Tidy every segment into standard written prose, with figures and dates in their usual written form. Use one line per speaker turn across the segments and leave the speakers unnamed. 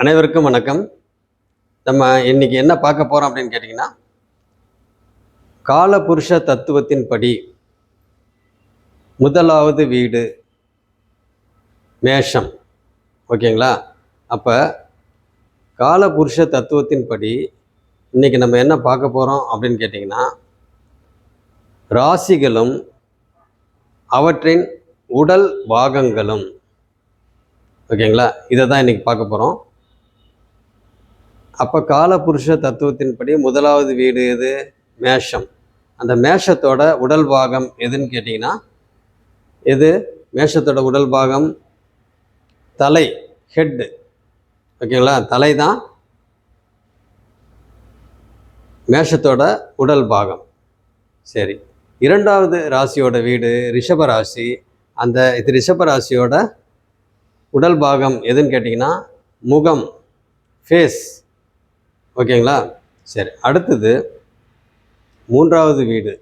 அனைவருக்கும் வணக்கம். நம்ம இன்னைக்கு என்ன பார்க்க போகிறோம் அப்படின்னு கேட்டிங்கன்னா, காலபுருஷ தத்துவத்தின்படி முதலாவது வீடு மேஷம். ஓகேங்களா? அப்போ காலபுருஷ தத்துவத்தின்படி இன்றைக்கி நம்ம என்ன பார்க்க போகிறோம் அப்படின்னு கேட்டிங்கன்னா, ராசிகளும் அவற்றின் உடல் பாகங்களும். ஓகேங்களா? இதை தான் இன்றைக்கி பார்க்க போகிறோம். அப்போ காலபுருஷ தத்துவத்தின்படி முதலாவது வீடு எது? மேஷம். அந்த மேஷத்தோட உடல் பாகம் எதுன்னு கேட்டிங்கன்னா, எது மேஷத்தோட உடல் பாகம்? தலை, ஹெட்டு. ஓகேங்களா? தலை தான் மேஷத்தோட உடல் பாகம். சரி, இரண்டாவது ராசியோட வீடு ரிஷப ராசி. அந்த ரிஷப ராசியோட உடல் பாகம் எதுன்னு கேட்டிங்கன்னா, முகம், ஃபேஸ். ஓகேங்களா? சரி, அடுத்தது மூன்றாவது வீடு,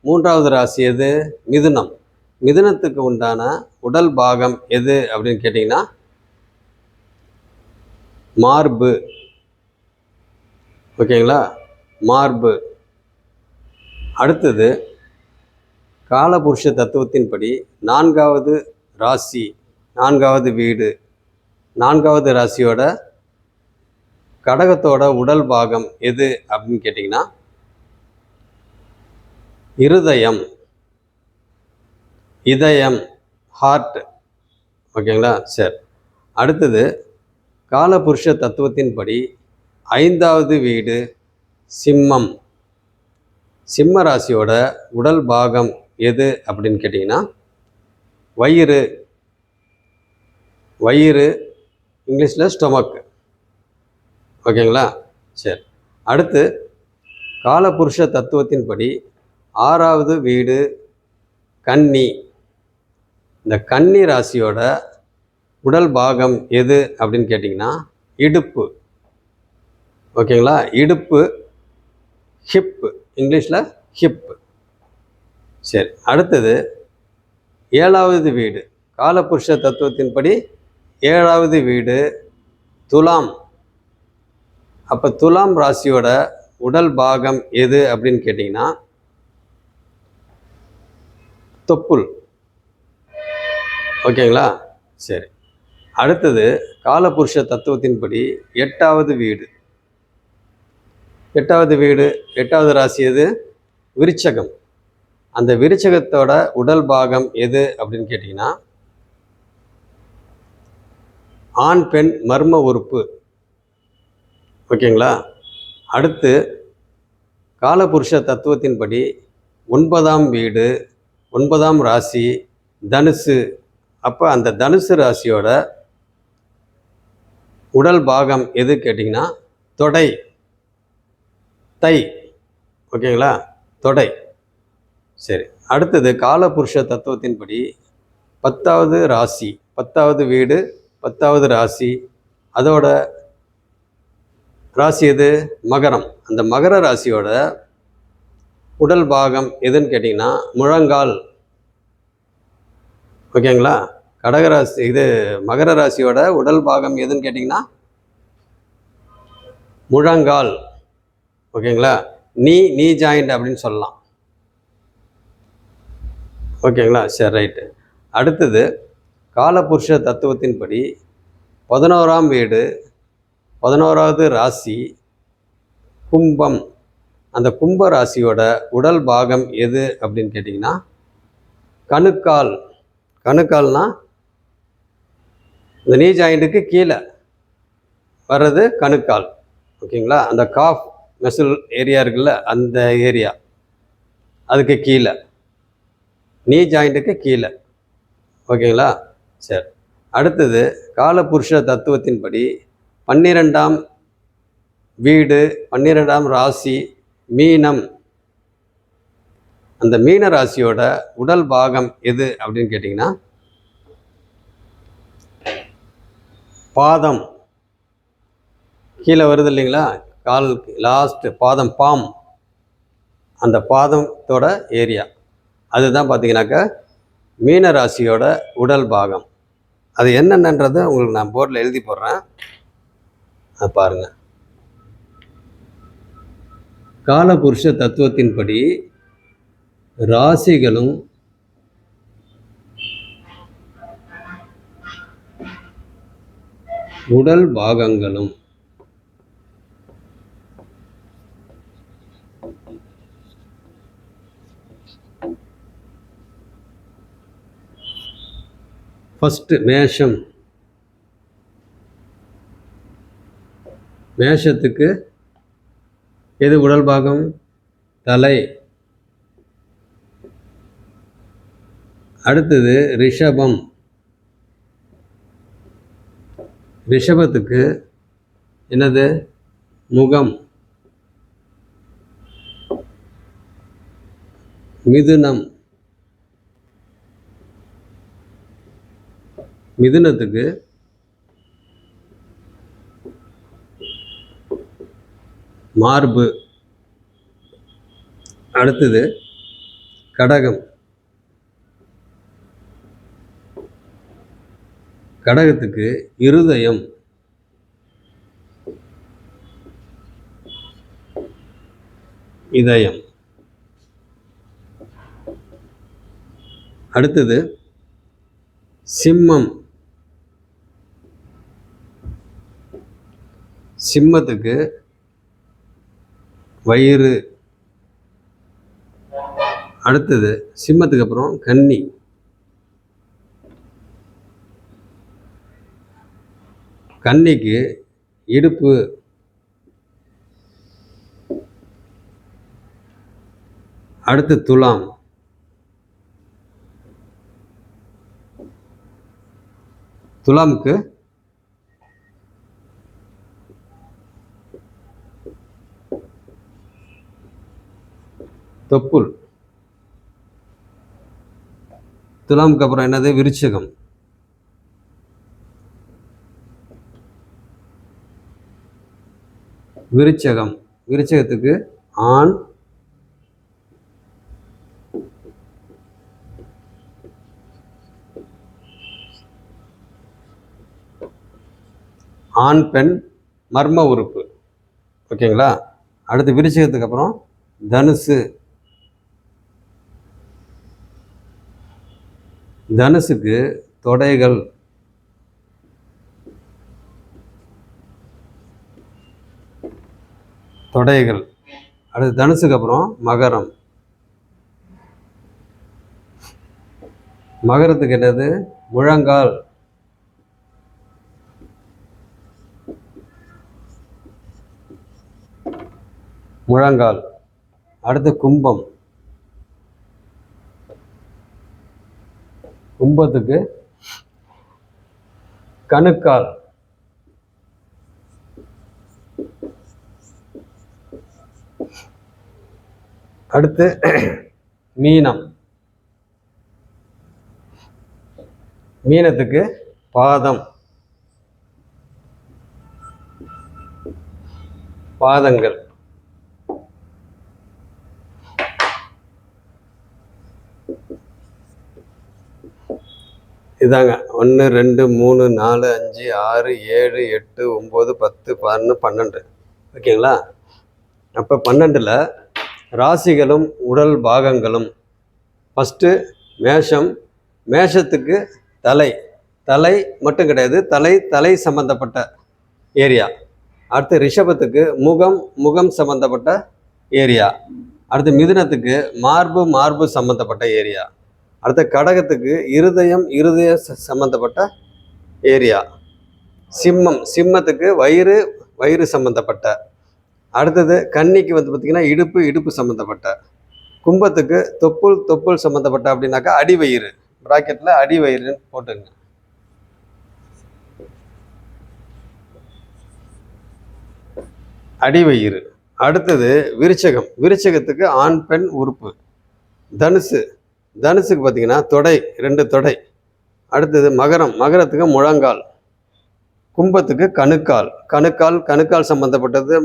மூன்றாவது ராசி எது? மிதுனம். மிதுனத்துக்கு உண்டான உடல் பாகம் எது அப்படின்னு கேட்டிங்கன்னா, மார்பு. ஓகேங்களா? மார்பு. அடுத்தது காலபுருஷ தத்துவத்தின்படி நான்காவது ராசி, நான்காவது வீடு, நான்காவது ராசியோட கடகத்தோட உடல் பாகம் எது அப்படின்னு கேட்டிங்கன்னா, இருதயம், இதயம், ஹார்ட். ஓகேங்களா? சரி, அடுத்தது காலபுருஷ தத்துவத்தின்படி ஐந்தாவது வீடு சிம்மம். சிம்ம ராசியோட உடல் பாகம் எது அப்படின்னு கேட்டிங்கன்னா, வயிறு. வயிறு இங்கிலீஷில் ஸ்டொமக். ஓகேங்களா? சரி, அடுத்து காலபுருஷ தத்துவத்தின்படி ஆறாவது வீடு கன்னி. இந்த கன்னி ராசியோட உடல் பாகம் எது அப்படின்னு கேட்டிங்கன்னா, இடுப்பு. ஓகேங்களா? இடுப்பு, ஹிப்பு, இங்கிலீஷில் ஹிப்பு. சரி, அடுத்தது ஏழாவது வீடு காலபுருஷ தத்துவத்தின்படி ஏழாவது வீடு துலாம். அப்போ துலாம் ராசியோட உடல் பாகம் எது அப்படின்னு கேட்டிங்கன்னா, தொப்புள். ஓகேங்களா? சரி, அடுத்தது காலபுருஷ தத்துவத்தின்படி எட்டாவது வீடு. எட்டாவது வீடு, எட்டாவது ராசி எது? விருச்சகம். அந்த விருச்சகத்தோட உடல் பாகம் எது அப்படின்னு கேட்டிங்கன்னா, ஆண் பெண் மர்ம உறுப்பு. ஓகேங்களா? அடுத்து காலபுருஷ தத்துவத்தின்படி ஒன்பதாம் வீடு, ஒன்பதாம் ராசி தனுசு. அப்போ அந்த தனுசு ராசியோட உடல் பாகம் எது கேட்டிங்கன்னா, தொடை, தை. ஓகேங்களா? தொடை. சரி, அடுத்தது காலபுருஷ தத்துவத்தின்படி பத்தாவது ராசி, பத்தாவது வீடு, பத்தாவது ராசி, அதோட ராசி எது? மகரம். அந்த மகர ராசியோட உடல் பாகம் எதுன்னு கேட்டிங்கன்னா, முழங்கால். ஓகேங்களா? கடகராசி மகர ராசியோட உடல் பாகம் எதுன்னு கேட்டிங்கன்னா, முழங்கால். ஓகேங்களா? நீ ஜாயிண்ட் அப்படின்னு சொல்லலாம். ஓகேங்களா? சரி, ரைட்டு. அடுத்தது காலபுருஷ தத்துவத்தின்படி 11ஆம் வீடு, 11வது ராசி கும்பம். அந்த கும்ப ராசியோட உடல் பாகம் எது அப்படின்னு கேட்டிங்கன்னா, கணுக்கால். கணுக்கால்னா இந்த நீ ஜாயிண்ட்டுக்கு கீழே வர்றது கணுக்கால். ஓகேங்களா? அந்த காஃப் மசில் ஏரியா இருக்குல்ல, அந்த ஏரியா, அதுக்கு கீழே, நீ ஜாயிண்ட்டுக்கு கீழே. ஓகேங்களா? சரி, அடுத்தது காலபுருஷ தத்துவத்தின்படி 12ஆம் வீடு, 12ஆம் ராசி மீனம். அந்த மீன ராசியோட உடல் பாகம் எது அப்படின்னு கேட்டிங்கன்னா, பாதம். கீழே வருது இல்லைங்களா, கால் லாஸ்ட் பாதம், பாம். அந்த பாதத்தோட ஏரியா அதுதான் பார்த்தீங்கன்னாக்கா மீன ராசியோட உடல் பாகம். அது என்னென்னன்றதை உங்களுக்கு நான் போர்டில் எழுதி போடுறேன். அது பாருங்க. காலபுருஷ தத்துவத்தின்படி ராசிகளும் உடல் பாகங்களும் ஃபஸ்ட்டு மேஷம். மேஷத்துக்கு எது உடல் பாகம்? தலை. அடுத்தது ரிஷபம். ரிஷபத்துக்கு என்னது? முகம். மிதுனம். மிதுனத்துக்கு மார்பு. அடுத்தது கடகம். கடகத்துக்கு இருதயம். இதயம். அடுத்தது சிம்மம். சிம்மத்துக்கு வயிறு. அடுத்தது சிம்மத்துக்கு அப்புறம் கன்னி. கன்னிக்கு இடுப்பு. அடுத்து துலாம். துலாமுக்கு தொப்புள். துலாமுக்கு அப்புறம் என்னது? விருச்சிகம். விருச்சகம். விருச்சகத்துக்கு ஆண். ஆண் பெண் மர்ம உறுப்பு. ஓகேங்களா? அடுத்து விருச்சிகத்துக்கு அப்புறம் தனுசு. தனுசுக்கு தொடைகள். தொடைகள். அடுத்து தனுசுக்கு அப்புறம் மகரம். மகரத்துக்கு என்னது? முழங்கால். முழங்கால். அடுத்து கும்பம். கும்பத்துக்கு கணுக்கால். அடுத்து மீனம். மீனத்துக்கு பாதம். பாதங்கள். இதாங்க 1 2 3 4 5 6 7 8 9 10 11 12. ஓகேங்களா? அப்போ 12ல் ராசிகளும் உடல் பாகங்களும். ஃபஸ்ட்டு மேஷம். மேஷத்துக்கு தலை. தலை மட்டும் கிடையாது, தலை சம்பந்தப்பட்ட ஏரியா. அடுத்து ரிஷபத்துக்கு முகம். முகம் சம்பந்தப்பட்ட ஏரியா. அடுத்து மிதுனத்துக்கு மார்பு சம்பந்தப்பட்ட ஏரியா. அடுத்த கடகத்துக்கு இருதய சம்பந்தப்பட்ட ஏரியா. சிம்மத்துக்கு வயிறு சம்பந்தப்பட்ட. அடுத்தது கன்னிக்கு பார்த்திங்கன்னா இடுப்பு சம்மந்தப்பட்ட. கும்பத்துக்கு தொப்புள் சம்மந்தப்பட்ட அப்படின்னாக்கா அடிவயிறு. ப்ராக்கெட்டில் அடிவயிறுன்னு போட்டுங்க. அடிவயிறு. அடுத்தது விருச்சகம். விருச்சகத்துக்கு ஆண் பெண் உறுப்பு. தனுசுக்கு பார்த்திங்கன்னா தொடை, 2 தொடை. அடுத்தது மகரம். மகரத்துக்கு முழங்கால். கும்பத்துக்கு கணுக்கால் சம்மந்தப்பட்டது.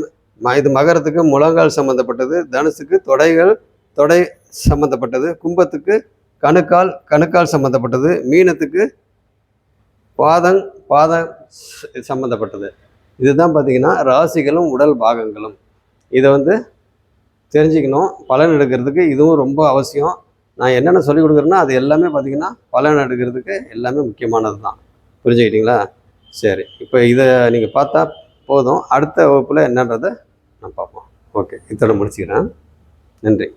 இது மகரத்துக்கு முழங்கால் சம்மந்தப்பட்டது. தனுசுக்கு தொடை சம்மந்தப்பட்டது. கும்பத்துக்கு கணுக்கால் சம்மந்தப்பட்டது. மீனத்துக்கு பாதம் சம்மந்தப்பட்டது. இதுதான் பார்த்தீங்கன்னா ராசிகளும் உடல் பாகங்களும். இதை வந்து தெரிஞ்சுக்கணும். பலன் எடுக்கிறதுக்கு இதுவும் ரொம்ப அவசியம். நான் என்னென்ன சொல்லிக் கொடுக்குறேன்னா அது எல்லாமே பார்த்தீங்கன்னா பலன் எடுக்கிறதுக்கு எல்லாமே முக்கியமானது தான். புரிஞ்சுக்கிட்டீங்களா? சரி, இப்போ இதை நீங்கள் பார்த்தா போதும். அடுத்த வகுப்பில் என்னன்றதை நான் பார்ப்போம். ஓகே, இத்தோட முடிச்சுக்கிறேன். நன்றி.